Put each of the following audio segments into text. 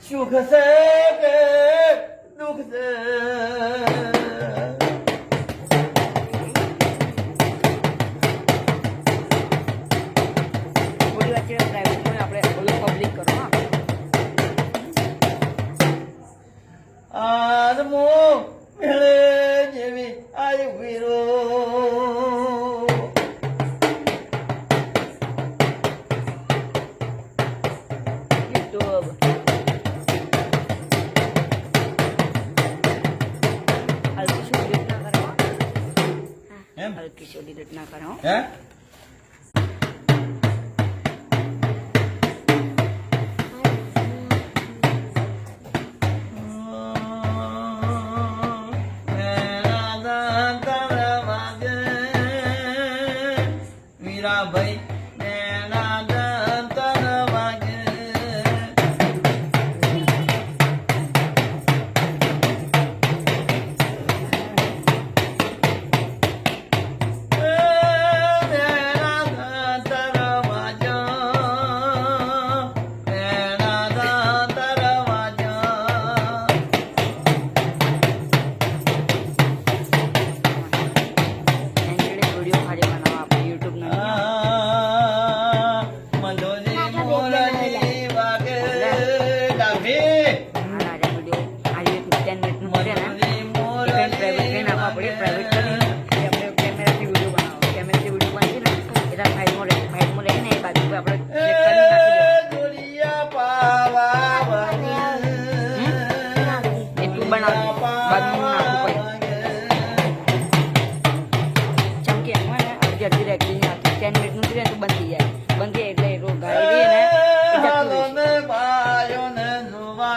સુખ છે કે દુઃખ છે થોડી વાર પ્રાઇવેટ આપણે બોલો પબ્લિક કરો આદમો મેળે જેવી આય વીરો યુટ્યુબ હલકી સો ડિલીટ ના કરો હે વીરાભાઈ મેના દંતર વાગે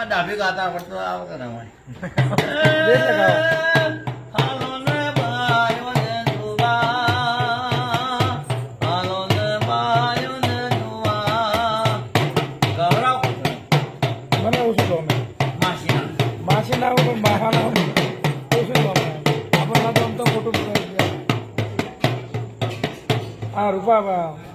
ડાબી ગાતા પડતો આવ કરે હાલો ને બાયો ને જોવા હાલો ને બાયો ને જોવા ગવરાવ મને ઓછું ગમે માસી ના હું માહા ના ઓછું ગમે આપણને તો આમ તો ખોટું આ રૂપા